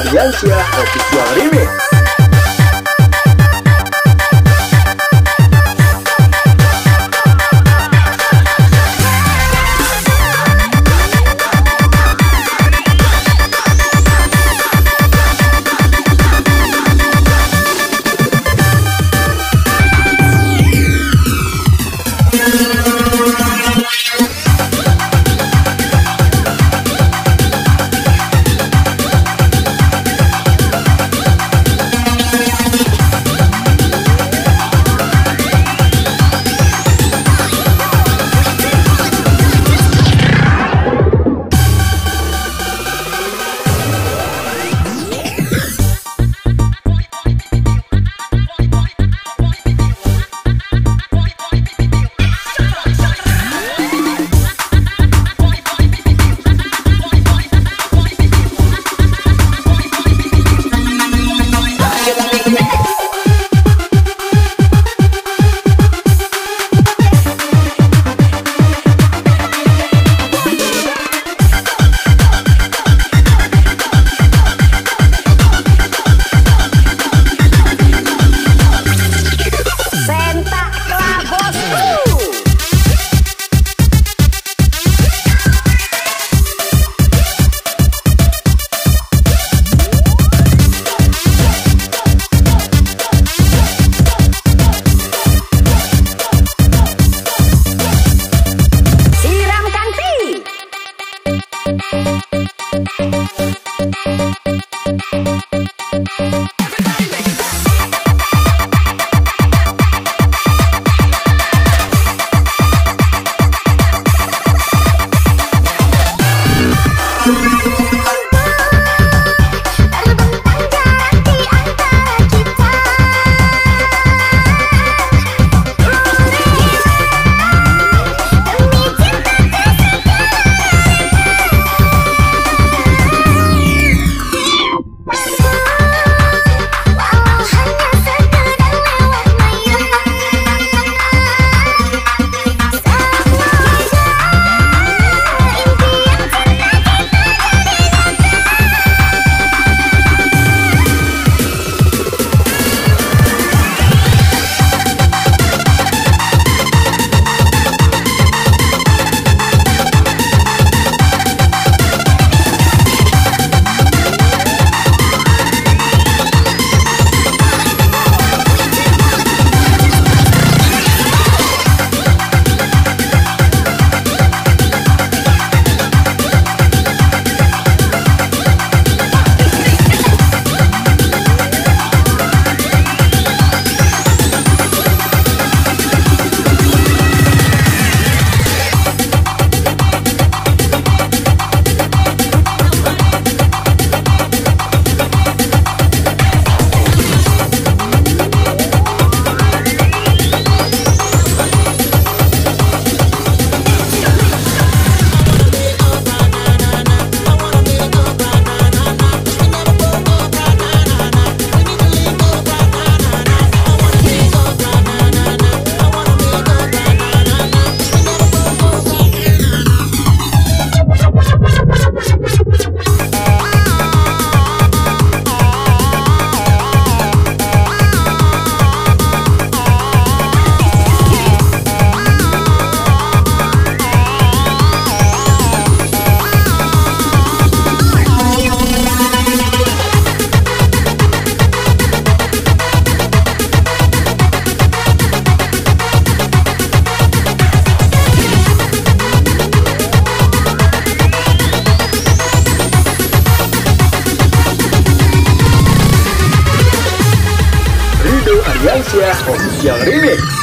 Aryansyah Official Remix. Aryansyah Official Remix.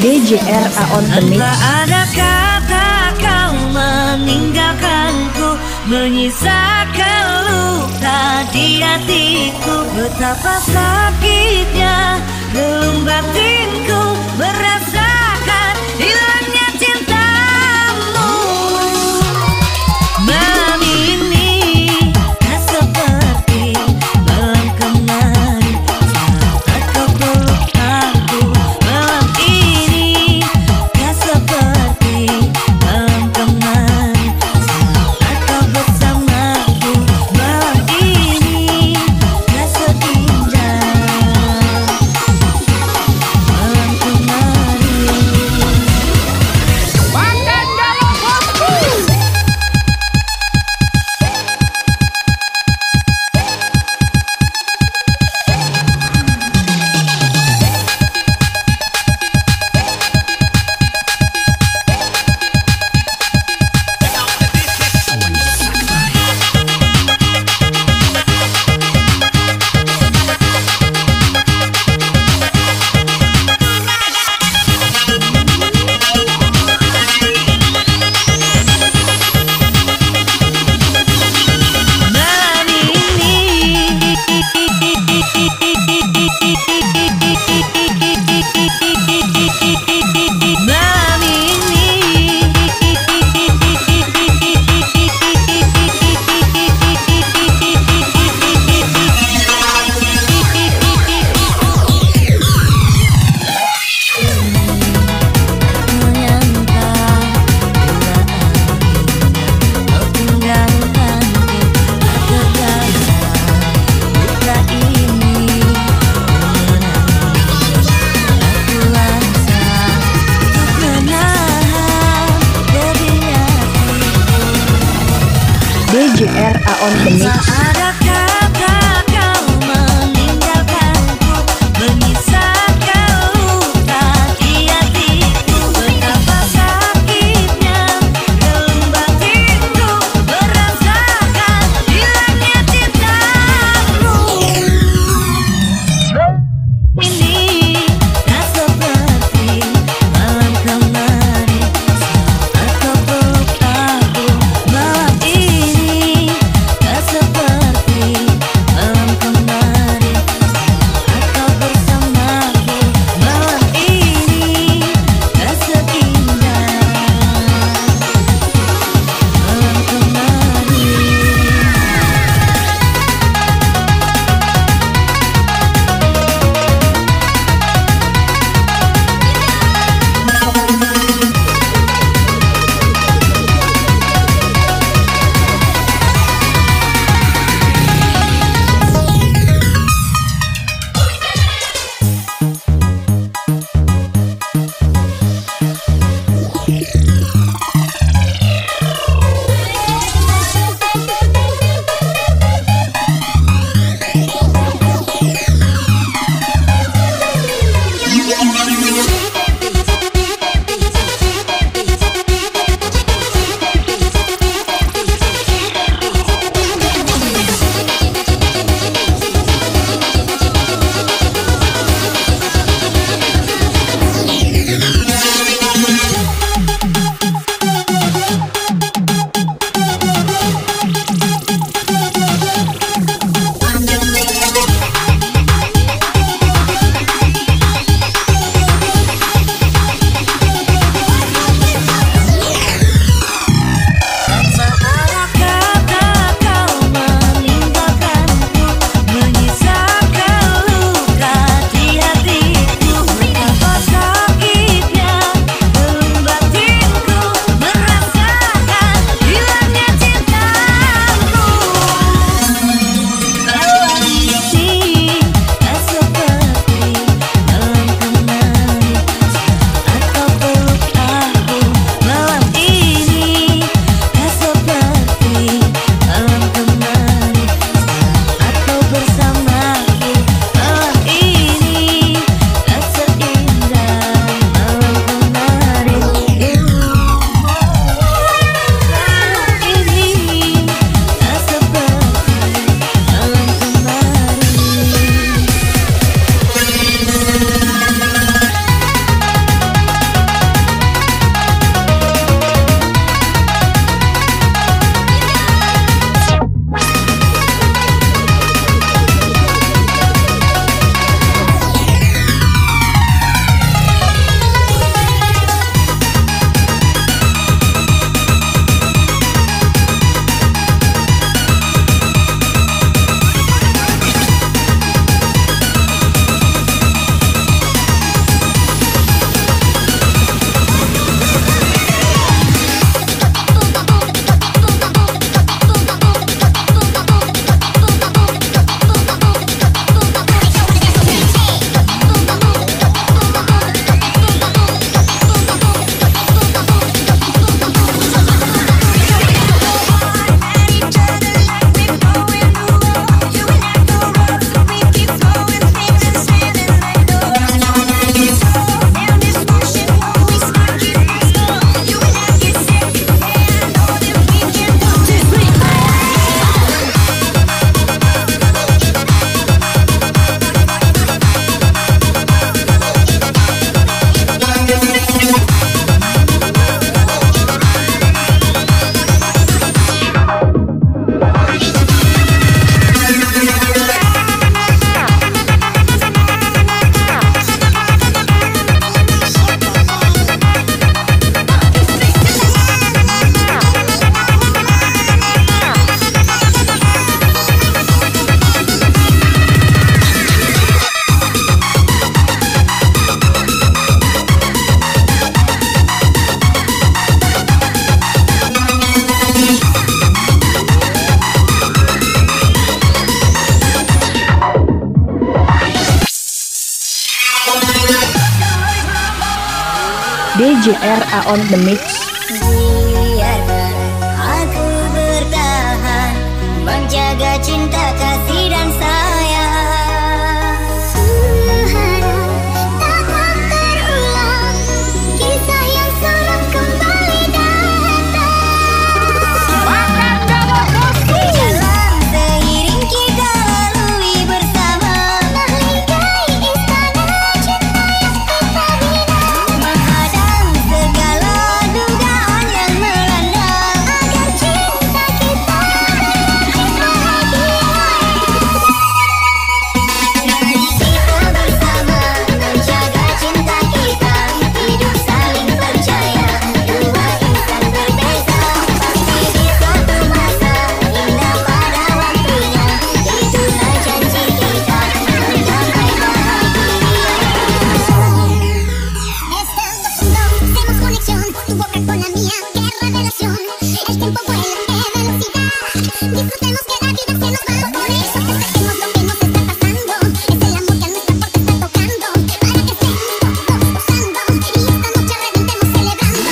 DJRA on the mix. Tanpa ada kata kau meninggalkanku, menyisakan luka di hatiku. Betapa sakitnya relung batinku merasakan hilangnya cintamu. Malam ini tak seperti malam kemarin saat kau peluk aku. Malam ini tak seperti malam kemarin saat kau bersamaku. Malam ini tak seindah malam kemarin. Makan dalam waktu. Malam ini, malam menyangka kau tinggalkanku, tak terjaga luka ini menangis. Aku rasa untuk menahan pedihnya DJRA on the mix. tak ada kata kau meninggalkanku, menyisakan luka di hatiku. Betapa sakitnya relung batinku merasakan hilangnya cintamu. Ini tak seperti malam kemarin saat kau peluk aku. Malam ini tak seperti DJRA on the mix. Biarkan aku bertahan, menjaga cinta, kasih dan sayang. Kuharap takkan terulang kisah yang suram kembali datang. Jalan seiring kita lalui bersama, menghinggai istana cinta yang kita bina, menghadang segala dugaan yang melanda, agar cinta kita makin bahagia. Kita bersama menjaga cinta kita, hidup saling percaya, dua insan berbeza, pasti di suatu masa indah pada waktunya, itulah janji kita mendamai bahagia. Hacemos conexión, tu boca con la mía, qué revelación. El tiempo vuela, qué velocidad. Disfrutemos que la vida se nos va, por eso festejemos lo que nos está pasando. Es el amor que a nuestra puerta está tocando, para que estemos todos gozando y esta noche reventemos celebrando.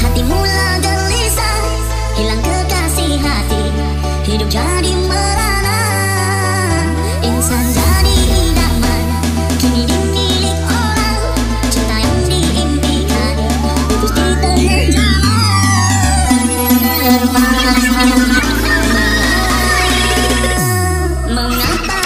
Hati mula gelisah, hilang kekasih hati, hidup jadi merana, insan jadi idaman, kini dimilik orang, cinta yang diimpikan, putus di tengah jalan. Mengapa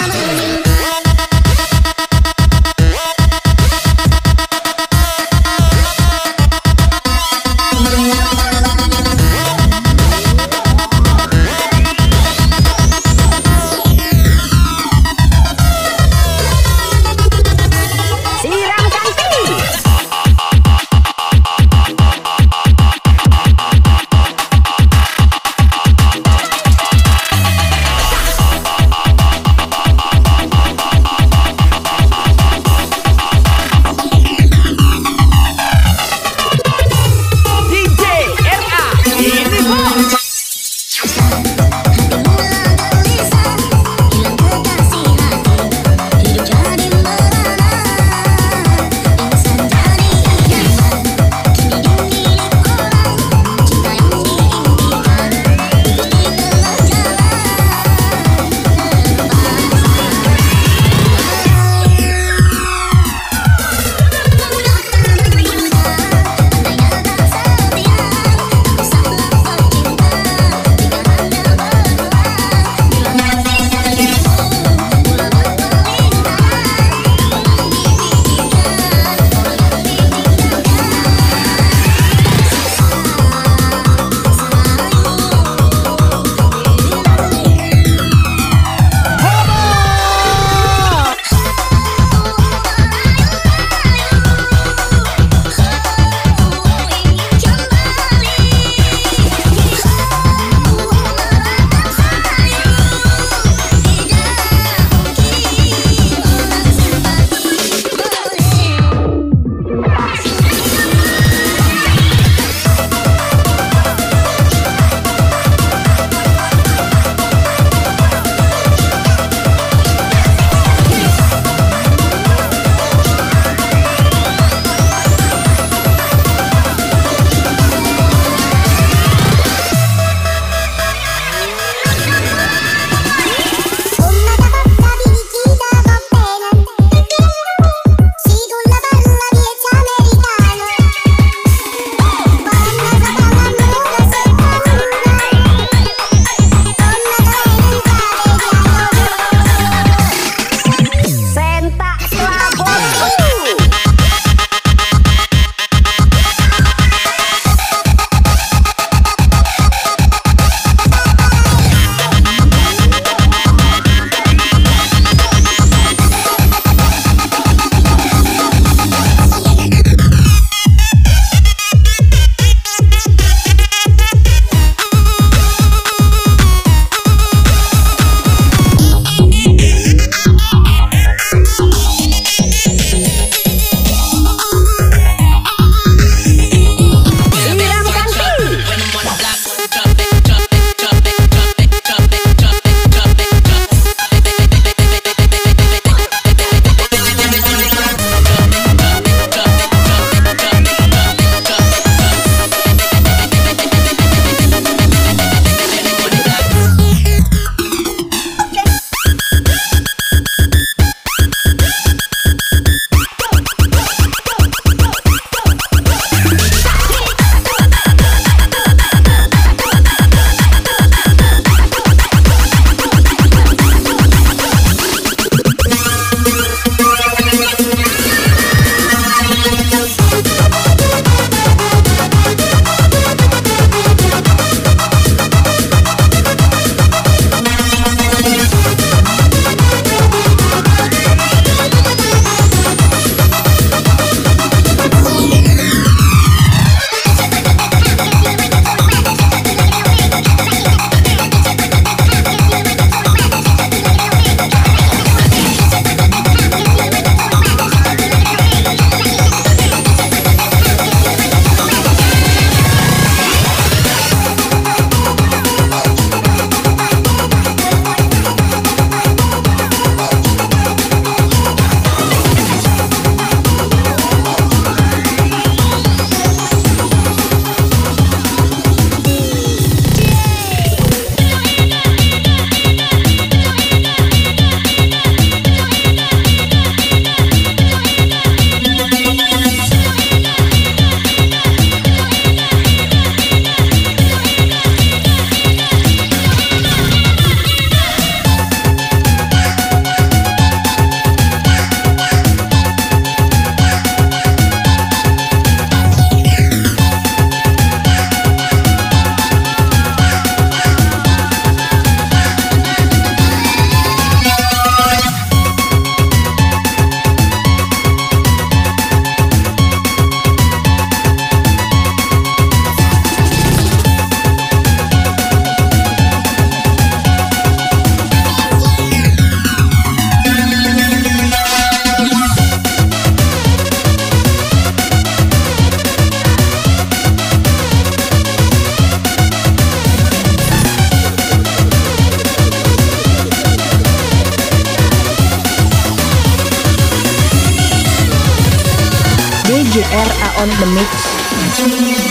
RA on the mix.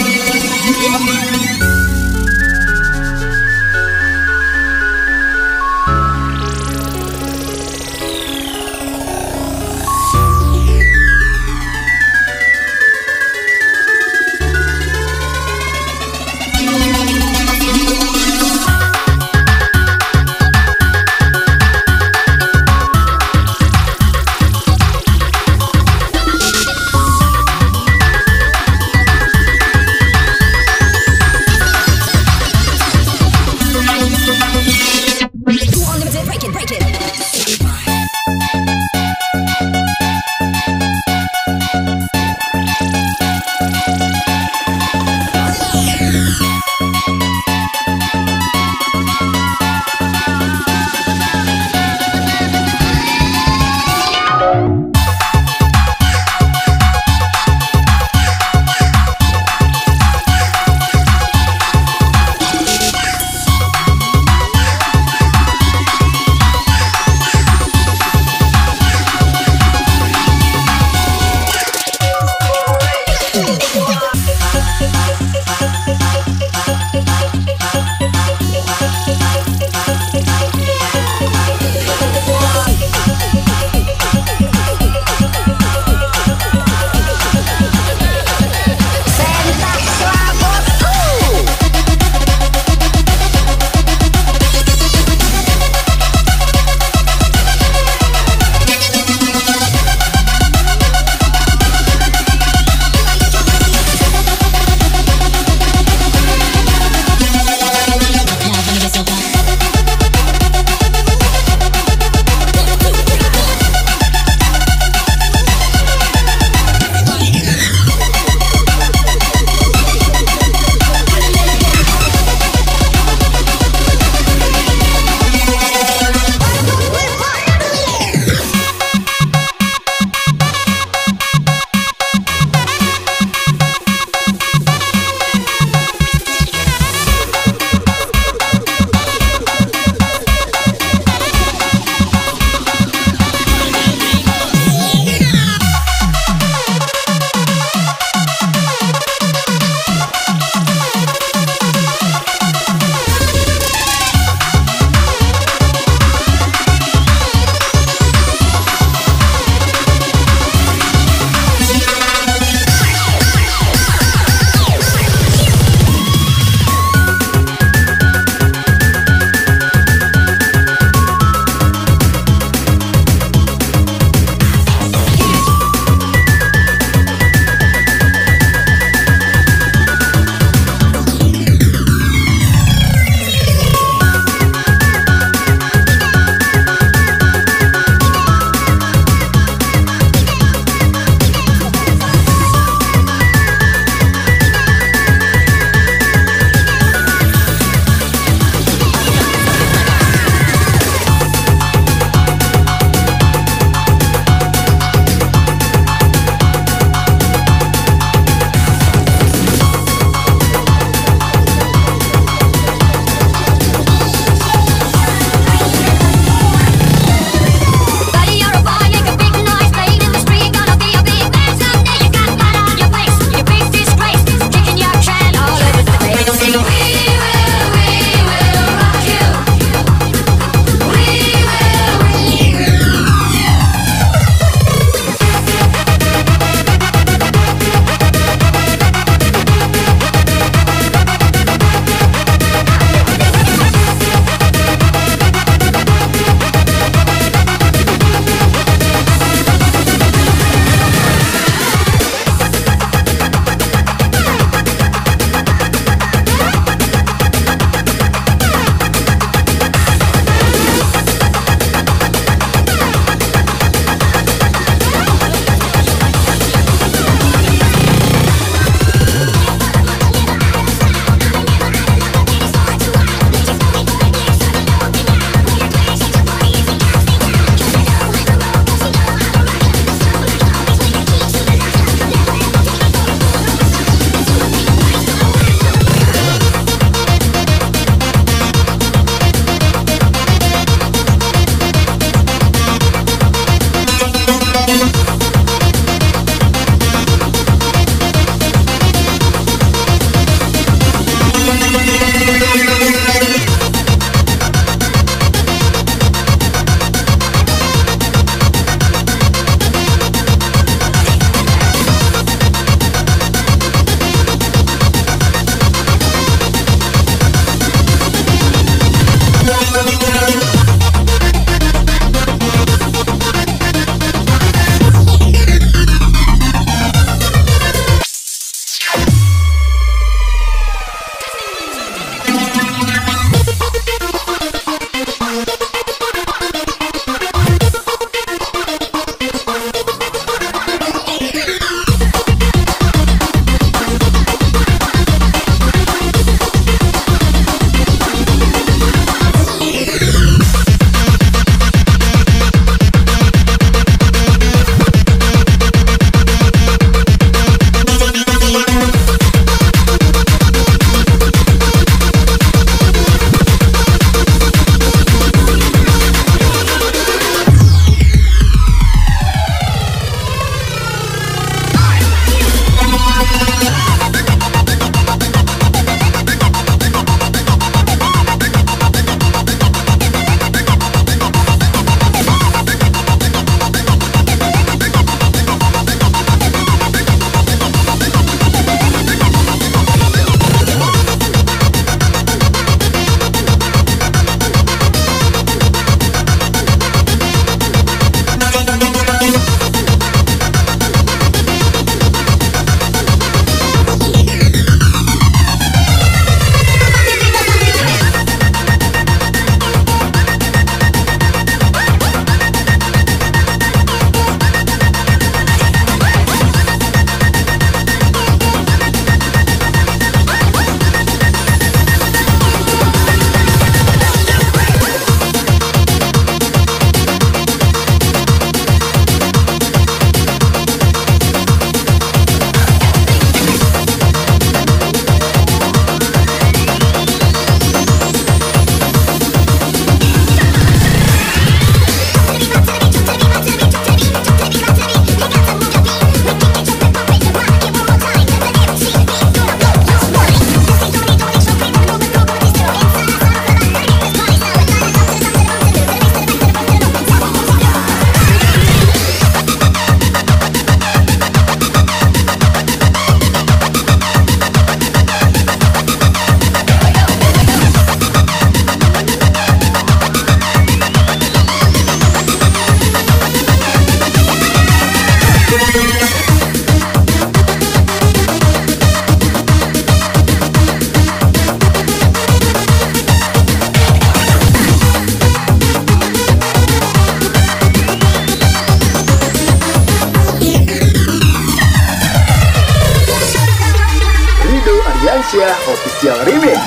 Ardiansyah Official Remix.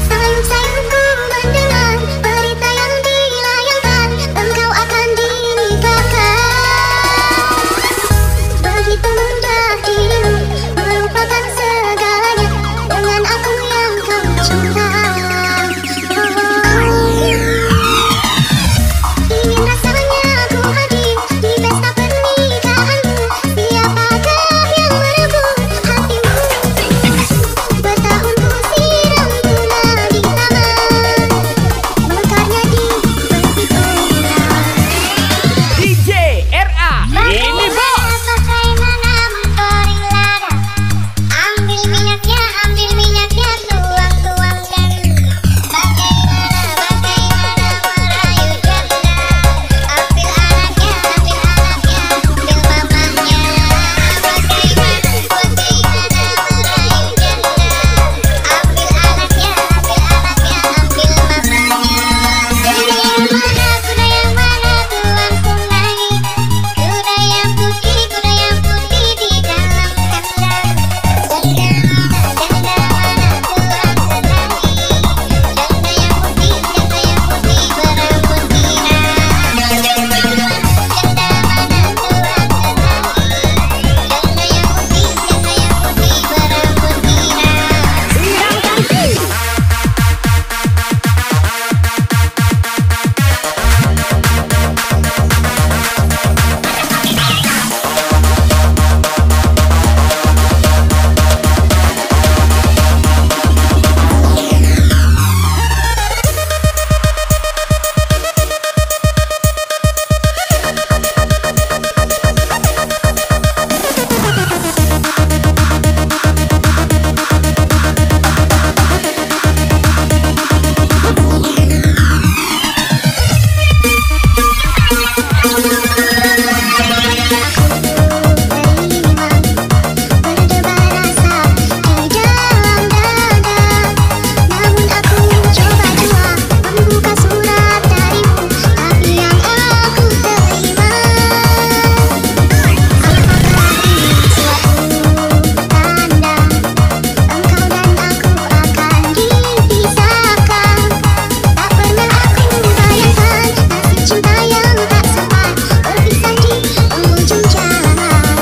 Sayang-sayangku mendengar berita yang dilayangkan, engkau akan dinikahkan. Begitu mudah dirimu melupakan segalanya dengan aku yang kau cinta. Ingin rasanya aku hadir di pesta pernikahanmu. Siapakah yang merebut hatimu? Bertahun ku siram bunga di taman, mekarnya di bibit orang. DJ RA ini bos. Bagaimana menggoreng lada, ambil minyaknya, tuang-tuangkan. Bagaimana merayu janda, ambil anaknya, ambil mamahnya. Bagaimana merayu janda, ambil anaknya, ambil mamahnya. Kuda yang mana tuan punai, kuda yang putih di dalam kandang. Janda mana tuan senangi, janda yang putih berambut pirang. Janda mana tuan senangi, janda yang putih berambut pirang. Berdebar rasa di dalam dada, namun aku coba jua membuka surat darimu, tapi yang aku terima. Apakah ini suatu tanda engkau dan aku akan dipisahkan? Tak pernah aku bayangkan nasib cinta yang tak sempat berpisah di penghujung jalan.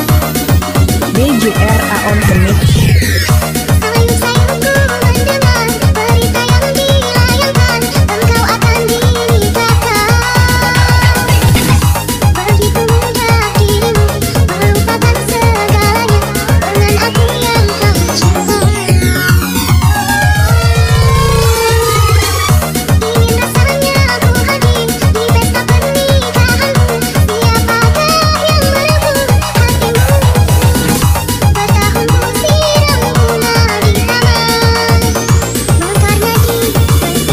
DJ RA on the mix. Sayang-sayangku mendengar berita yang dilayangkan, engkau akan dinikahkan. Begitu mudah dirimu melupakan segalanya dengan aku yang kau cinta. Ingin rasanya aku hadir di pesta pernikahanmu. Siapakah yang merebut hatimu? Bertahun ku siram bunga di taman, mekarnya di bibit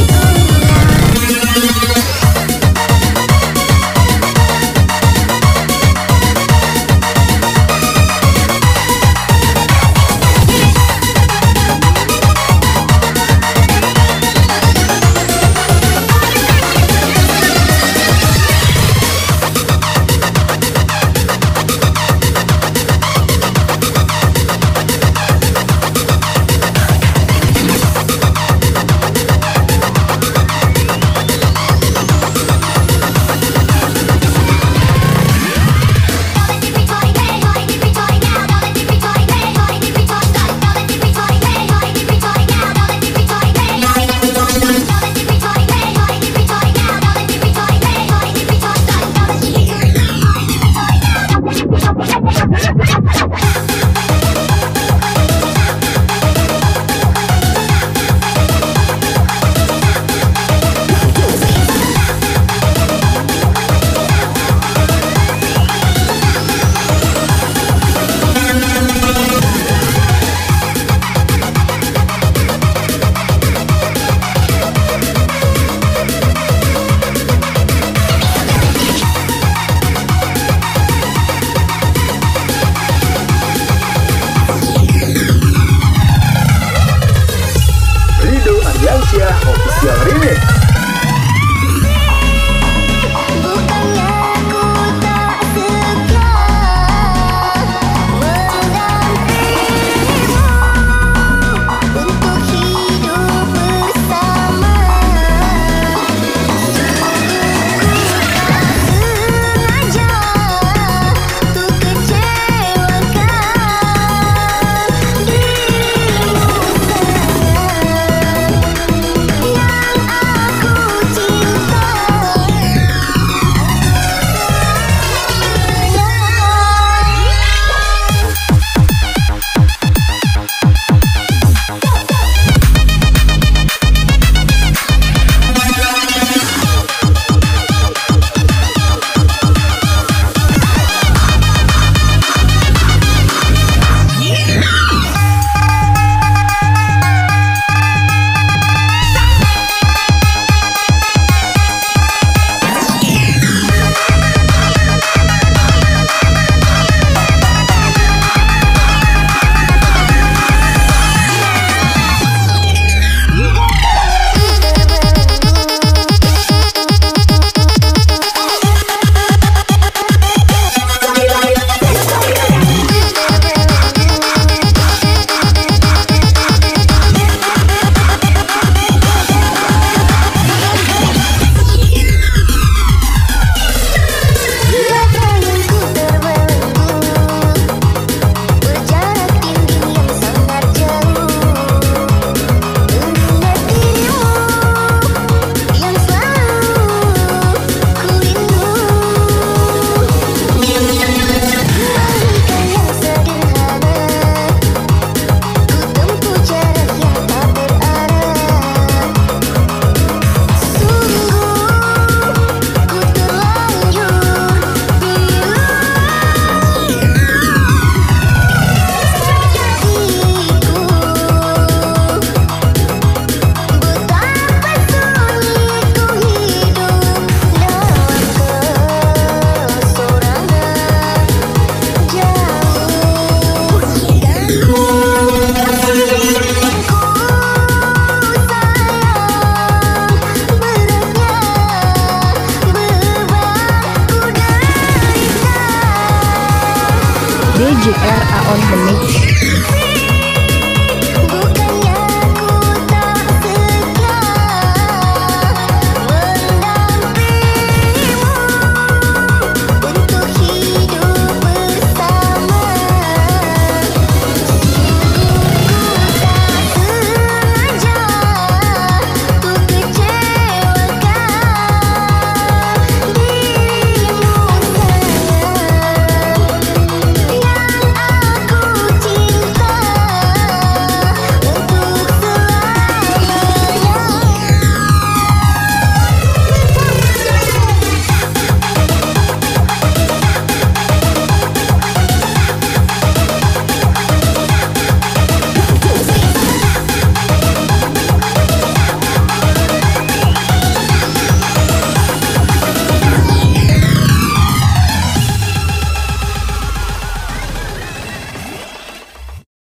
Ardiansyah Official Remix. Bukannya ku tak setia mendampingimu, DJ RA on the mix.